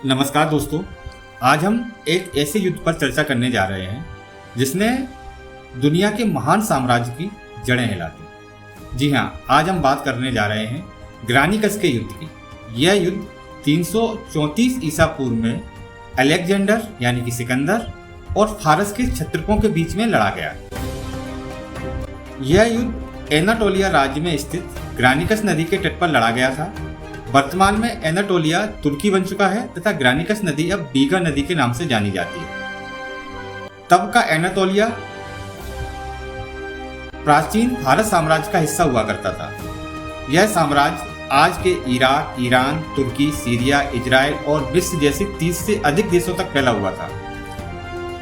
नमस्कार दोस्तों, आज हम एक ऐसे युद्ध पर चर्चा करने जा रहे हैं जिसने दुनिया के महान साम्राज्य की जड़ें हिला दी। जी हाँ, आज हम बात करने जा रहे हैं ग्रानिकस के युद्ध की। यह युद्ध 334 ईसा पूर्व में अलेक्जेंडर यानी कि सिकंदर और फारस के क्षत्रपों के बीच में लड़ा गया। यह युद्ध एनाटोलिया राज्य में स्थित ग्रानिकस नदी के तट पर लड़ा गया था। वर्तमान में एनाटोलिया तुर्की बन चुका है तथा ग्रानिकस नदी अब बीगा नदी के नाम से जानी जाती है। तब का एनाटोलिया प्राचीन भारत साम्राज्य का हिस्सा हुआ करता था। यह साम्राज्य आज के इराक, ईरान, तुर्की, सीरिया, इजराइल और मिस्र जैसे 30 से अधिक देशों तक फैला हुआ था।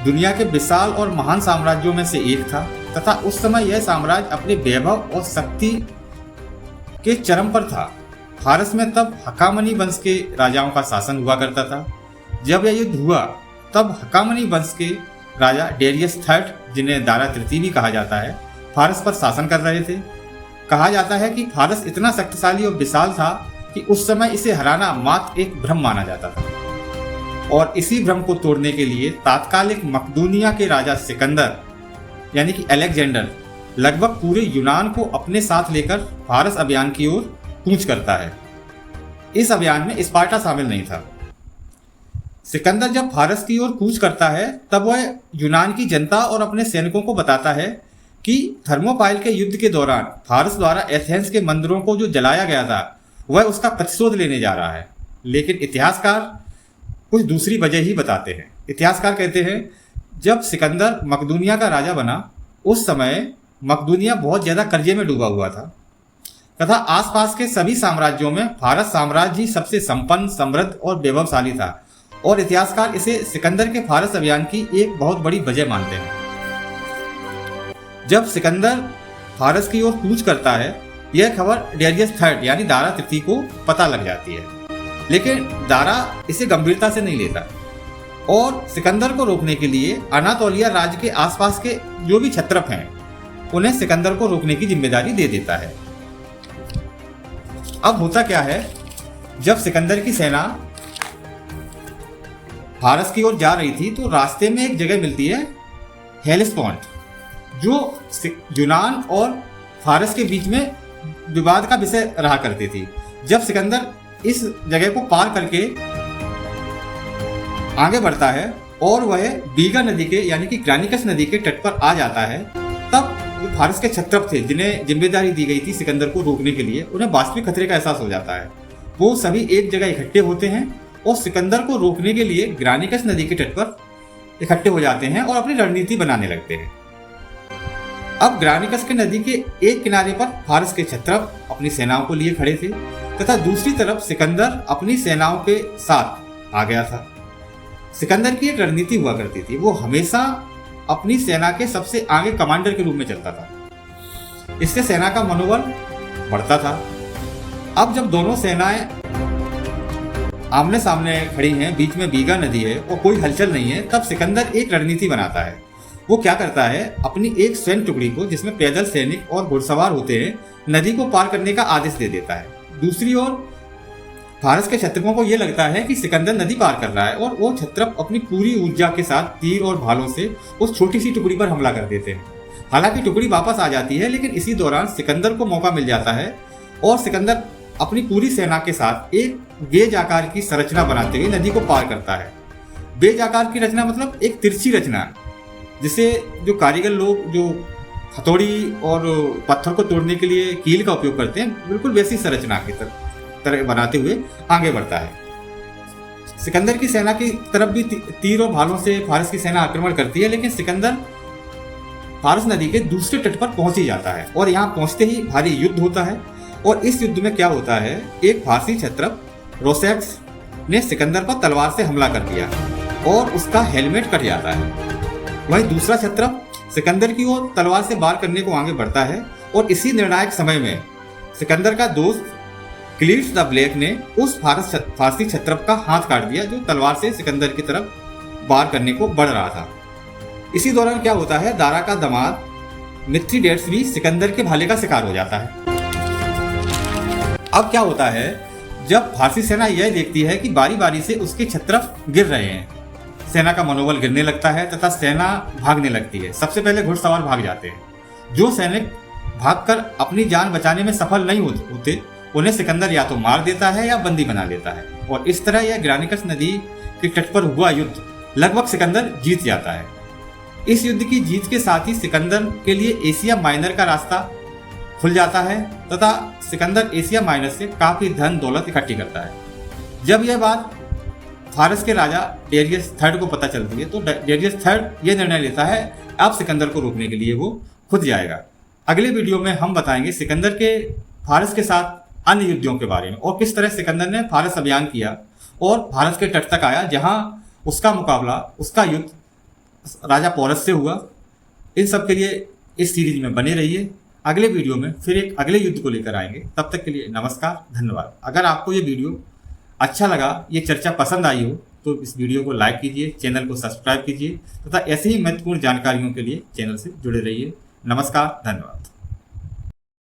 दुनिया के विशाल और महान साम्राज्यों में से एक था तथा उस समय यह साम्राज्य अपने वैभव और शक्ति के चरम पर था। फारस में तब हकामनी वंश के राजाओं का शासन हुआ करता था। जब यह युद्ध हुआ तब हकामनी वंश के राजा डेरियस III, जिन्हें दारा तृतीय भी कहा जाता है, फारस पर शासन कर रहे थे। कहा जाता है कि फारस इतना शक्तिशाली और विशाल था कि उस समय इसे हराना मात्र एक भ्रम माना जाता था। और इसी भ्रम को तोड़ने के लिए तात्कालिक मकदूनिया के राजा सिकंदर यानी कि अलेक्जेंडर लगभग पूरे यूनान को अपने साथ लेकर फारस अभियान की ओर कूच करता है। इस अभियान में स्पार्टा शामिल नहीं था। सिकंदर जब फारस की ओर कूच करता है तब वह यूनान की जनता और अपने सैनिकों को बताता है कि थर्मोपाइल के युद्ध के दौरान फारस द्वारा एथेंस के मंदिरों को जो जलाया गया था वह उसका प्रतिशोध लेने जा रहा है। लेकिन इतिहासकार कुछ दूसरी वजह ही बताते हैं। इतिहासकार कहते हैं जब सिकंदर मकदूनिया का राजा बना उस समय मकदूनिया बहुत ज़्यादा कर्जे में डूबा हुआ था तथा आसपास के सभी साम्राज्यों में भारत साम्राज्य ही सबसे संपन्न, समृद्ध और वैभवशाली था। और इतिहासकार इसे सिकंदर के फारस अभियान की एक बहुत बड़ी वजह मानते हैं। जब सिकंदर फारस की ओर कूच करता है यह खबर डेरियस III यानी दारा तृतीय को पता लग जाती है, लेकिन दारा इसे गंभीरता से नहीं लेता और सिकंदर को रोकने के लिए अनातोलिया राज्य के आसपास के जो भी क्षत्रप हैं उन्हें सिकंदर को रोकने की जिम्मेदारी दे देता है। अब होता क्या है, जब सिकंदर की सेना फारस की ओर जा रही थी तो रास्ते में एक जगह मिलती है हेलेस्पोंट, जो यूनान और फारस के बीच में विवाद का विषय रहा करती थी। जब सिकंदर इस जगह को पार करके आगे बढ़ता है और वह बीगा नदी के यानी कि ग्रानिकस नदी के तट पर आ जाता है, तब जो फारस के क्षत्रप थे जिन्हें जिम्मेदारी दी गई थी सिकंदर को रोकने के लिए, उन्हें वास्तविक खतरे का एहसास हो जाता है। वो सभी एक जगह इकट्ठे होते हैं और सिकंदर को रोकने के लिए ग्रानिकस नदी के तट पर इकट्ठे हो जाते हैं और अपनी रणनीति बनाने लगते हैं। अब ग्रानिकस के नदी के एक किनारे पर फारस के क्षत्रप अपनी सेनाओं को लिए खड़े थे तथा दूसरी तरफ सिकंदर अपनी सेनाओं के साथ आ गया था। सिकंदर की एक रणनीति हुआ करती थी, वो हमेशा अपनी सेना के सबसे आगे कमांडर के रूप में चलता था। इससे सेना का मनोबल बढ़ता था। अब जब दोनों सेनाएं आमने सामने खड़ी हैं, बीच में बीगा नदी है और कोई हलचल नहीं है, तब सिकंदर एक रणनीति बनाता है। वो क्या करता है, अपनी एक सैन्य टुकड़ी को जिसमें पैदल सैनिक और घुड़सवार होते हैं नदी को पार करने का आदेश दे देता है। दूसरी ओर फारस के क्षत्रपों को यह लगता है कि सिकंदर नदी पार कर रहा है और वो क्षत्रप अपनी पूरी ऊर्जा के साथ तीर और भालों से उस छोटी सी टुकड़ी पर हमला कर देते हैं। हालांकि टुकड़ी वापस आ जाती है, लेकिन इसी दौरान सिकंदर को मौका मिल जाता है और सिकंदर अपनी पूरी सेना के साथ एक वेज आकार की संरचना बनाते हुए नदी को पार करता है। वेज आकार की रचना मतलब एक तिरछी रचना, जिसे जो कारीगर लोग जो हथौड़ी और पत्थर को तोड़ने के लिए कील का उपयोग करते हैं, बिल्कुल वैसी संरचना की तरह बनाते हुए आगे बढ़ता है। सिकंदर की सेना की तरफ भी तीर और भालों से फारस की सेना आक्रमण करती है, लेकिन सिकंदर फारस नदी के दूसरे तट पर पहुंच ही जाता है और यहाँ पहुंचते ही भारी युद्ध होता है। और इस युद्ध में क्या होता है, एक फारसी क्षत्रप रोसेक्स ने सिकंदर पर तलवार से हमला कर दिया और उसका हेलमेट कट जाता है। वहीं दूसरा क्षत्रप सिकंदर की ओर तलवार से वार करने को आगे बढ़ता है और इसी निर्णायक समय में सिकंदर का दोस्त क्लीट्स द ब्लैक ने उस फारसी क्षत्रप का हाथ काट दिया जो तलवार से सिकंदर की तरफ वार करने को बढ़ रहा था। इसी दौरान क्या होता है, दारा का दामाद मिथ्रिडेट्स भी सिकंदर के भाले का शिकार हो जाता है। अब क्या होता है, जब फारसी सेना यह देखती है कि बारी बारी से उसके क्षत्रप गिर रहे हैं, सेना का मनोबल गिरने लगता है तथा सेना भागने लगती है। सबसे पहले घुड़सवार भाग जाते हैं। जो सैनिक भागकर अपनी जान बचाने में सफल नहीं होते उन्हें सिकंदर या तो मार देता है या बंदी बना लेता है, और इस तरह यह ग्रानिकस नदी के तट पर हुआ युद्ध लगभग सिकंदर जीत जाता है। इस युद्ध की जीत के साथ ही सिकंदर के लिए एशिया माइनर का रास्ता खुल जाता है तथा सिकंदर एशिया माइनर से काफी धन दौलत इकट्ठी करता है। जब यह बात फारस के राजा डेरियस III को पता चलती है तो डेरियस III यह निर्णय लेता है अब सिकंदर को रोकने के लिए वो खुद जाएगा। अगले वीडियो में हम बताएंगे सिकंदर के फारस के साथ अन्य युद्धों के बारे में और किस तरह सिकंदर ने फारस अभियान किया और भारत के तट तक आया, जहां उसका मुकाबला, उसका युद्ध राजा पोरस से हुआ। इन सब के लिए इस सीरीज में बने रहिए। अगले वीडियो में फिर एक अगले युद्ध को लेकर आएंगे। तब तक के लिए नमस्कार, धन्यवाद। अगर आपको ये वीडियो अच्छा लगा, ये चर्चा पसंद आई हो तो इस वीडियो को लाइक कीजिए, चैनल को सब्सक्राइब कीजिए तथा ऐसे ही महत्वपूर्ण जानकारियों के लिए चैनल से जुड़े रहिए। नमस्कार, धन्यवाद।